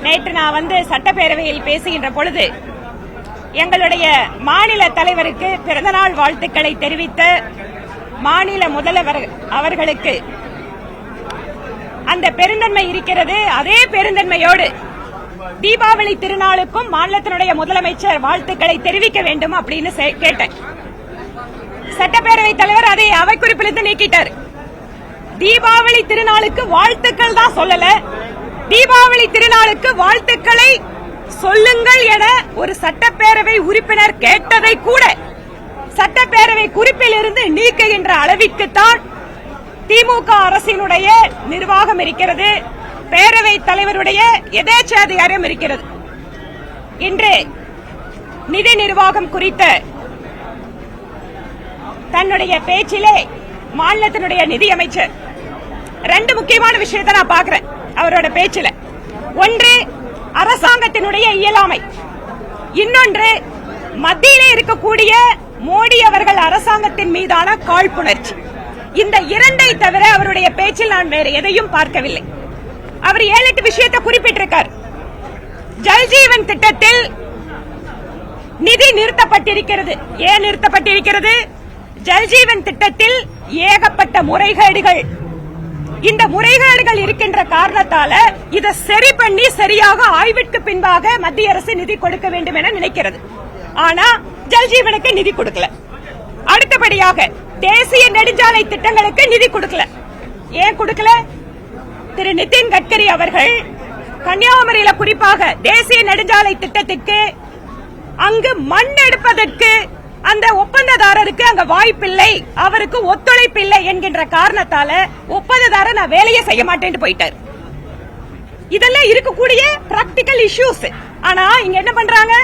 நேற்று நான் சட்டப்பேரவையில் பேசுகின்ற பொழுது எங்களுடைய மாநில தலைவருக்கு பிறந்தநாள் வாழ்த்துக்களை தெரிவித்த மாநில முதல்வர் அவர்களுக்கு அந்த பெருந்தன்மை இருக்கிறது. அதே பெருந்தன்மையோடு தீபாவளி திருநாளுக்கும் மாநிலத்தினுடைய முதலமைச்சர் வாழ்த்துக்களை தெரிவிக்க வேண்டும் அப்படின்னு கேட்டேன். சட்டப்பேரவைத் தலைவர் அதை அவை குறிப்பிலிருந்து நீக்கிட்டார். தீபாவளி திருநாளுக்கு வாழ்த்துக்கள் தான் சொல்லல, தீபாவளி திருநாளுக்கு வாழ்த்துக்களை சொல்லுங்கள் என ஒரு சட்டப்பேரவை உறுப்பினர் கேட்டதை கூட சட்டப்பேரவை குறிப்பில் இருந்து நீக்குகின்ற அளவிற்குத்தான் திமுக அரசினுடைய நிர்வாகம் இருக்கிறது, பேரவைத் தலைவருடைய எதேச்சாதிகாரம் இருக்கிறது. இன்று நிதி நிர்வாகம் குறித்த தன்னுடைய பேச்சிலே மாநிலத்தினுடைய நிதியமைச்சர் ரெண்டு முக்கியமான விஷயத்தை நான் பார்க்கிறேன் அவரோட பேச்சில. ஒன்று அரசாங்கத்தினுடைய இயலாமை, இன்னொன்று மத்தியிலே இருக்கக்கூடிய மோடி அவர்கள் அரசாங்கத்தின் மீதான காழ்ப்புணர்ச்சி. இந்த இரண்டை தவிர அவருடைய பேச்சில் நான் வேறு எதையும் பார்க்கவில்லை. அவர் 7-8 விஷயத்தை குறிப்பிட்டிருக்கார். ஜல்ஜீவன் திட்டத்தில் நிதி நிறுத்தப்பட்டிருக்கிறது. ஏன் நிறுத்தப்பட்டிருக்கிறது? ஜல்ஜீவன் திட்டத்தில் ஏகப்பட்ட முறைகேடுகள். இந்த முறைகேடுகள் இருக்கின்ற காரணத்தால இதை சரி பண்ணி சரியாக ஆய்விற்கு பின்பாக மத்திய அரசு நிதி கொடுக்க வேண்டும் என நினைக்கிறது. ஆனா ஜல்ஜீவனுக்கு நிதி கொடுக்கல. அடுத்தபடியாக தேசிய நெடுஞ்சாலை திட்டங்களுக்கு நிதி கொடுக்கல. ஏன் கொடுக்கல? திரு நிதின் கட்கரி அவர்கள் கன்னியாகுமரியில குறிப்பாக தேசிய நெடுஞ்சாலை திட்டத்திற்கு அங்கு மண் எடுப்பதற்கு அந்த ஒப்பந்ததாரருக்கு அங்க வாய்ப்பில்லை, அவருக்கு ஒத்துழைப்பில்லை என்கின்ற காரணத்தால ஒப்பந்ததாரர் நான் வேலையை செய்ய மாட்டேன்னு போயிட்டார். இதெல்லாம் இருக்கக்கூடிய பிராக்டிக்கல் இஷ்யூஸ். ஆனா இங்க என்ன பண்றாங்க?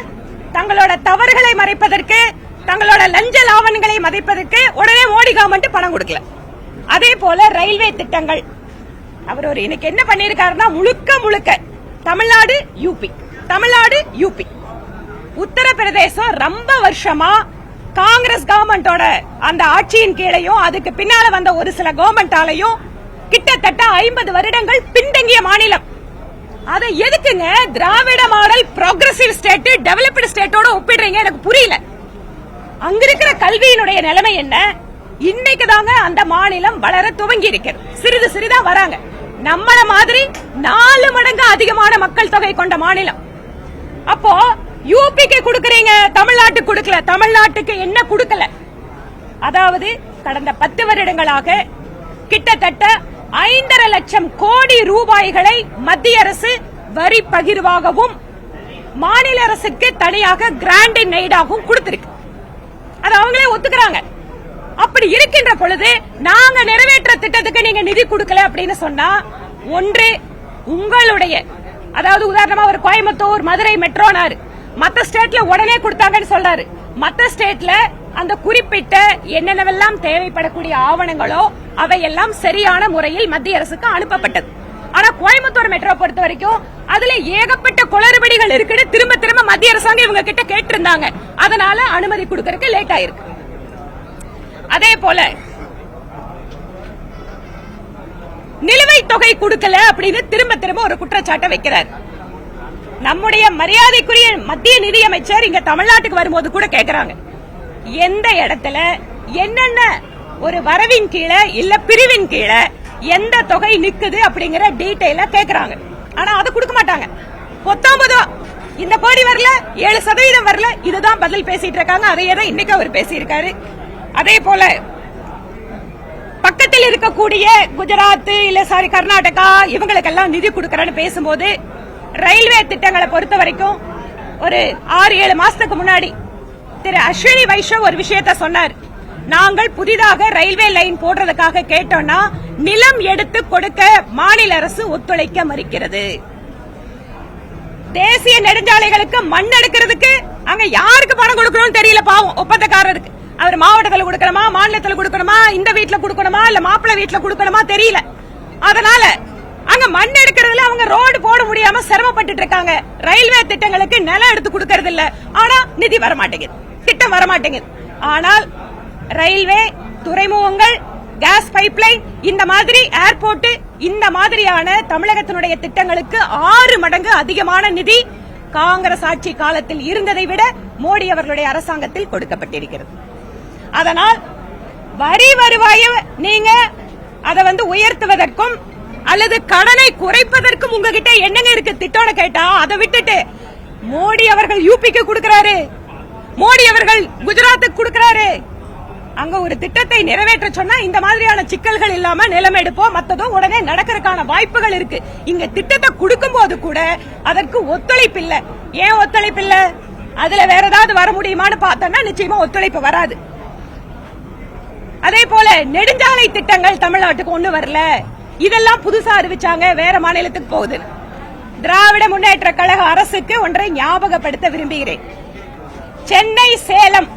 தங்களோட தவறுகளை மறைப்பதற்கு, தங்களோட லஞ்ச லாவணங்களை மறைப்பதற்கு உடனே மோடி கவர்மெண்ட் பணம் கொடுக்கல. அதே போல ரயில்வே திட்டங்கள் அவர் ஒரு இன்னைக்கு என்ன பண்ணிருக்காருன்னா முழுக்க முழுக்க தமிழ்நாடு யூபி, தமிழ்நாடு யூபி. உத்தரப்பிரதேசம் ரொம்ப வருஷமா காங்கிரஸ் கவர்மெண்டோட அந்த ஆட்சியின் கீழையும் அதுக்கு பின்னால வந்த ஒரு சில கவர்மெண்டாலையும் கிட்டத்தட்ட 50 வருடங்கள் பின்தங்கிய மாநிலம். அதை எதுக்குங்க திராவிட மாடல் ப்ரோக்ரசிவ் ஸ்டேட் டெவலப்டு ஸ்டேட்டோட ஒப்பிடுறீங்க? எனக்கு புரியல. அங்க இருக்கிற கல்வியினுடைய நிலைமை என்ன? இன்னைக்கு தாங்க அந்த மாநிலம் வளர துவங்கி இருக்கிறது. சிறிது சிறிதா வராங்க. நம்மள மாதிரி 4 மடங்கு அதிகமான மக்கள் தொகை கொண்ட மாநிலம். அப்போ யூபிக்கு கொடுக்கறீங்க, தமிழ்நாட்டுக்கு கொடுக்கல. தமிழ்நாட்டுக்கு என்ன கொடுக்கல? அதாவது கடந்த 10 வருடங்களாக கிட்டத்தட்ட 5.5 லட்சம் கோடி ரூபாய்களை மத்திய அரசு வரி பகிர்வாகவும் மாநில அரசுக்கு தனியாக கிராண்ட் இன் எய்டாகவும் கொடுத்திருக்கு. அது அவங்களே ஒத்துக்கிறாங்க. அப்படி இருக்கின்ற பொழுது நாங்க நிறைவேற்ற திட்டத்துக்கு நீங்க நிதி கொடுக்கல அப்படின்னு சொன்னா, ஒன்று உங்களுடைய, அதாவது உதாரணமா ஒரு கோயம்புத்தூர் மதுரை மெட்ரோனாரு மத்த ஸ்டேட்ல உடனே கொடுத்தாங்கன்னு சொல்றாரு. மத்த ஸ்டேட்ல அந்த குறிப்பிட்ட என்னென்னவெல்லாம் தேவைப்படக்கூடிய ஆவணங்களோ அவையெல்லாம் சரியான முறையில் மத்திய அரசுக்கு அனுப்பப்பட்டது. ஆனா கோயம்புத்தூர் மெட்ரோ பொறுத்த வரைக்கும் அதுல ஏகப்பட்ட குளறுபடிகள் இருக்குன்னு திரும்ப திரும்ப மத்திய அரசாங்கம் இவங்க கிட்ட கேட்டு இருந்தாங்க. அதனால அனுமதி கொடுக்கறதுக்கு லேட் ஆயிருக்கு. அதே போல நிலுவைத் தொகை கொடுக்கல அப்படின்னு திரும்ப திரும்ப ஒரு குற்றச்சாட்டை வைக்கிறார். நம்முடைய மரியாதைக்குரிய மத்திய நிதியமைச்சர் இங்க தமிழ்நாட்டுக்கு வரும்போது கூட கேக்குறாங்க, எந்த இடத்துல என்னென்ன ஒரு வரவின் கீழே இல்ல பிரிவின் கீழே எந்த தொகை நிக்குது அப்படிங்கிற டீடைலா கேக்குறாங்க. ஆனா அதை கொடுக்க மாட்டாங்க. 19 இந்த கோடி வரல, 7% வரல, இதுதான் பதில் பேசிட்டு இருக்காங்க. அதையே தான் இன்னைக்கு அவர் பேசியிருக்காரு. அதே போல பக்கத்தில் இருக்கக்கூடிய குஜராத் இல்ல கர்நாடகா இவங்களுக்கெல்லாம் நிதி கொடுக்கறன்னு பேசும்போது ரயில்வே திட்டங்களை பொறுத்த வரைக்கும் ஒரு 6-7 மாசத்துக்கு முன்னாடி திரு அஸ்வினி வைஷ்ணவ் ஒரு விஷயத்த சொன்னார். நாங்கள் புதிதாக ரயில்வே லைன் போடுறதுக்காக கேட்டோம்னா நிலம் எடுத்து கொடுக்க மாநில அரசு ஒத்துழைக்க மறுக்கிறது. தேசிய நெடுஞ்சாலைகளுக்கு மண் எடுக்கிறதுக்கு அங்க யாருக்கு பணம் கொடுக்கணும்னு தெரியல. பாவம் ஒப்பந்தக்காரருக்கு. அவர் மாவட்டத்தில் கொடுக்கணுமா, மாநிலத்தில் கொடுக்கணுமா, இந்த வீட்டுல கொடுக்கணுமா, இல்ல மாப்பிள்ளை வீட்டுல கொடுக்கணுமா தெரியல. அதனால அங்க மண் எடுக்கிறதுல அவங்க ரோடு போட முடியாம சிரமப்பட்டு இருக்காங்க. ரயில்வே திட்டங்களுக்கு நிலம் எடுத்து கொடுக்கறது இல்ல. ஆனா நிதி வரமாட்டேங்குது, திட்டம் வரமாட்டேங்குது. ஆனால் ரயில்வே, துறைமுகங்கள், கேஸ் பைப்லைன், இந்த மாதிரி ஏர்போர்ட், இந்த மாதிரியான தமிழகத்தினுடைய திட்டங்களுக்கு 6 மடங்கு அதிகமான நிதி காங்கிரஸ் ஆட்சி காலத்தில் இருந்ததை விட மோடி அவர்களுடைய அரசாங்கத்தில் கொடுக்கப்பட்டிருக்கிறது. அதனால் வரி வருவாயை நீங்க அதை உயர்த்துவதற்கும் அல்லது கடனை குறைப்பதற்கும் உங்ககிட்ட என்னங்க இருக்கு திட்டம்னு கேட்டா, அதை விட்டுட்டு மோடி அவர்கள் யூபிக்கு கொடுக்கிறாரு, மோடி அவர்கள் குஜராத்துக்கு கொடுக்கிறாரு, அங்க ஒரு திட்டத்தை நிறைவேற்ற சொன்னா இந்த மாதிரியான சிக்கல்கள் இல்லாம நிலம் எடுப்போம், மத்ததும் உடனே நடக்கிறதுக்கான வாய்ப்புகள் இருக்கு. இங்க திட்டத்தை கொடுக்கும் போது கூட அதற்கு ஒத்துழைப்பு இல்ல. ஏன் ஒத்துழைப்பு இல்ல? அதுல வேற ஏதாவது வர முடியுமான்னு பார்த்தோம்னா நிச்சயமா ஒத்துழைப்பு வராது. அதே போல நெடுஞ்சாலை திட்டங்கள் தமிழ்நாட்டுக்கு ஒண்ணு வரல, இதெல்லாம் புதுசா அறிவிச்சாங்க, வேற மாநிலத்துக்கு போகுது. திராவிட முன்னேற்ற கழக அரசுக்கு ஒன்றை ஞாபகப்படுத்த விரும்புகிறேன். சென்னை சேலம்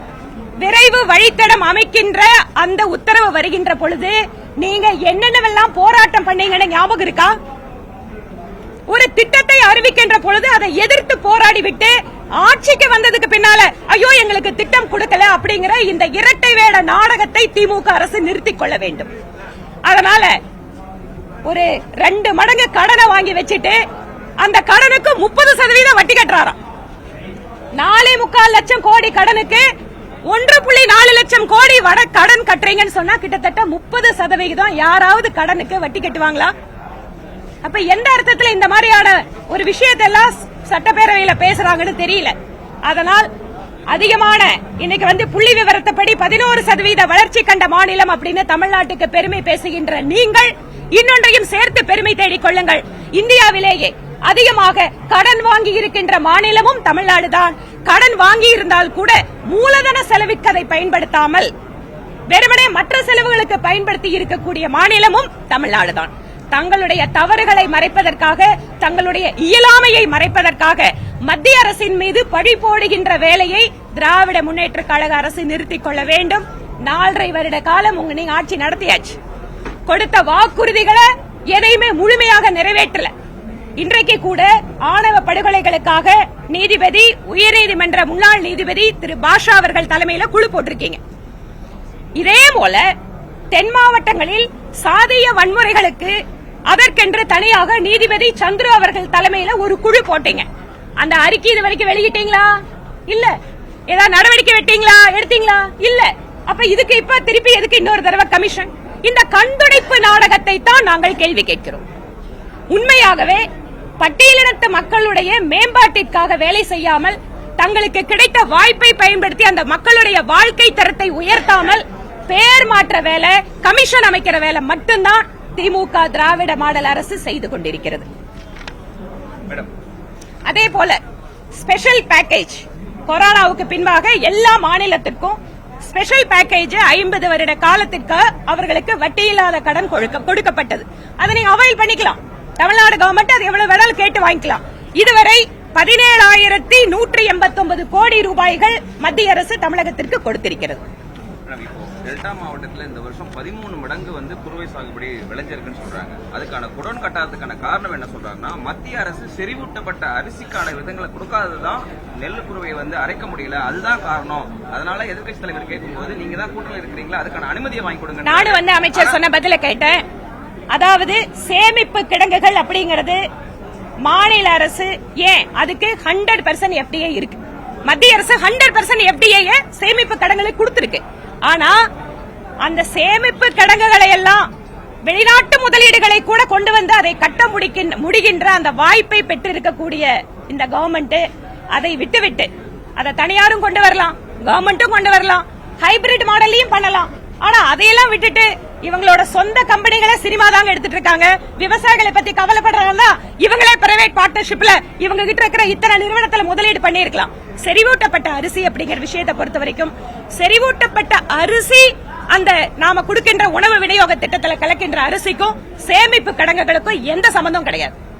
விரைவு வழித்தடம் அமைக்கின்ற அந்த உத்தரவு வருகின்ற பொழுது நீங்க என்னென்னவெல்லாம் போராட்டம் பண்ணீங்கன்னு ஞாபகம் இருக்கா? ஒரு திட்டத்தை அறிவிக்கின்ற பொழுது அதை எதிர்த்து போராடிவிட்டு ஆட்சிக்கு வந்ததுக்கு பின்னால ஐயோ எங்களுக்கு திட்டம் கொடுக்கல அப்படிங்கிற இந்த இரட்டை வேட நாடகத்தை திமுக அரசு நிறுத்திக் கொள்ள வேண்டும். அதனால ஒரு 2 மடங்கு கடனை வாங்கி வச்சிட்டு அந்த கடனுக்கு 30% வட்டி கட்டுறாராம். 4.25 லட்சம் கோடி கடனுக்கு 1.4 லட்சம் கோடி கடன் கட்டுறீங்கன்னு சொன்னா கிட்டத்தட்ட 30% யாராவது கடனுக்கு வட்டி கட்டுவாங்களா? அப்ப எந்த அர்த்தத்தில் இந்த மாதிரியான ஒரு விஷயத்தை எல்லாம் சட்டப்பேரவையில பேசுறாங்கன்னு தெரியல. அதனால் அதிகமான இன்னைக்கு புள்ளி விவரத்தைப்படி 11% வளர்ச்சி கண்ட மாநிலம் அப்படின்னு தமிழ்நாட்டுக்கு பெருமை பேசுகின்ற நீங்கள் இன்னொன்றையும் சேர்த்து பெருமை தேடிக் கொள்ளுங்கள். இந்தியாவிலேயே அதிகமாக கடன் வாங்கி இருக்கின்ற மாநிலமும் தமிழ்நாடுதான். கடன் வாங்கி இருந்தால் கூட மூலதன செலவிற்கு அதை பயன்படுத்தாமல் வெறுமனே மற்ற செலவுகளுக்கு பயன்படுத்தி இருக்கக்கூடிய மாநிலமும் தமிழ்நாடுதான். தங்களுடைய தவறுகளை மறைப்பதற்காக, தங்களுடைய இயலாமையை மறைப்பதற்காக மத்திய அரசின் மீது பழி போடுகின்ற வேலையை திராவிட முன்னேற்ற கழக அரசு நிறுத்திக் கொள்ள வேண்டும். 4.5 வருட காலம் நீங்க ஆட்சி நடத்தியாச்சு. கொடுத்த வாக்குறுதிகளை எதையுமே முழுமையாக நிறைவேற்றல. இன்றைக்கு கூட ஆணவ படுகொலைகளுக்காக நீதிபதி, உயர்நீதிமன்ற முன்னாள் நீதிபதி திரு பாஷா அவர்கள் தலைமையில குழு போட்டிருக்கீங்க. இதே போல தென் மாவட்டங்களில் சாதிய வன்முறைகளுக்கு அதற்கென்று தனியாக நீதிபதி சந்துரு அவர்கள் தலைமையில ஒரு குழு போட்டீங்க. அந்த அறிக்கை இது வரைக்கும் வெளியிட்டீங்களா? இல்ல. ஏதாவது நடவடிக்கை எடுத்தீங்களா? இல்ல. அப்ப இதுக்கு இப்ப திருப்பி எதுக்கு இன்னொரு தடவை கமிஷன்? இந்த கண்துடைப்பு நாடகத்தை தான் நாங்கள் கேள்வி கேட்கிறோம். உண்மையாகவே பட்டியலினத்து மக்களுடைய மேம்பாட்டிற்காக வேலை செய்யாமல், தங்களுக்கு கிடைத்த வாய்ப்பை பயன்படுத்தி அந்த மக்களுடைய வாழ்க்கை தரத்தை உயர்த்தாமல் பேர் மாற்ற வேலை, கமிஷன் அமைக்கிற வேலை மட்டும்தான் திமுக திராவிட மாடல் அரசு செய்து கொண்டிருக்கிறது. அதே போல ஸ்பெஷல் பேக்கேஜ், கொரோனாவுக்கு பின்பாக எல்லா மாநிலத்திற்கும் ஸ்பெஷல் பேக்கேஜ் 50 வருட காலத்திற்கு அவர்களுக்கு வட்டியில்லாத கடன் கொடுக்கப்பட்டது. அதை நீங்க அவைல் பண்ணிக்கலாம். தமிழ்நாடு கவர்மெண்ட் அது எவ்வளவு வேணாலும் கேட்டு வாங்கிக்கலாம். இதுவரை 17,189 கோடி ரூபாய்கள் மத்திய அரசு தமிழகத்திற்கு கொடுத்திருக்கிறது. டெல்டா மாவட்டத்தில் இந்த வருஷம் 13 மடங்கு குறுவை சாகுபடி விளைஞ்சிருக்குன்னு சொல்றாங்க. அதுக்கான குடோன் கட்டாததுக்கான காரணம் என்ன சொல்றாங்கன்னா, மத்திய அரசு செறிவூட்டப்பட்ட அரிசிக்கான விதங்களை கொடுக்காததுதான் நெல் குறுவையை அரைக்க முடியல, அதுதான் காரணம். அதனால எதிர்க்கட்சி தலைவர் கேட்கும்போது நீங்க தான் கூட்டத்தில் இருக்கிறீங்களா, அதுக்கான அனுமதியை வாங்கி கொடுங்க. நானும் அமைச்சர் சொன்ன பதில கேட்டேன். அதாவது சேமிப்பு கிடங்குகள் அப்படிங்கிறது மாநில அரசு ஏன் அதுக்கு 100% FDI இருக்கு. மத்திய அரசு 100% FDI சேமிப்பு கிடங்குகளை கொடுத்திருக்கு. ஆனா அந்த சேமிப்பு கிடங்குகளை எல்லாம் வெளிநாட்டு முதலீடுகளை கூட கொண்டு வந்து அதை கட்ட முடிகின்ற அந்த வாய்ப்பை பெற்றிருக்கக்கூடிய இந்த கவர்மெண்ட் அதை விட்டுவிட்டு அதை தனியாரும் கொண்டு வரலாம், கவர்மெண்ட்டும் கொண்டு வரலாம், ஹைபிரிட் மாடலையும் பண்ணலாம். ஆனா அதையெல்லாம் விட்டுட்டு இவங்களோட சொந்த கம்பெனிகளை சினிமா தாங்க எடுத்துட்டு இருக்காங்க. விவசாயிகளை பத்தி கவலைப்படுறாங்கன்னா இவங்களே பிரைவேட் பார்ட்னர்ஷிப்ல இவங்க கிட்ட இருக்கிற இத்தனை நிறுவனத்துல முதலீடு பண்ணிருக்கலாம். செறிவூட்டப்பட்ட அரிசி அப்படிங்கிற விஷயத்தை பொறுத்த வரைக்கும் செறிவூட்டப்பட்ட அரிசி அந்த நாம கொடுக்கின்ற உணவு விநியோக திட்டத்தில் கலக்கின்ற அரிசிக்கும் சேமிப்பு கிடங்குகளுக்கும் எந்த சம்பந்தம் கிடையாது.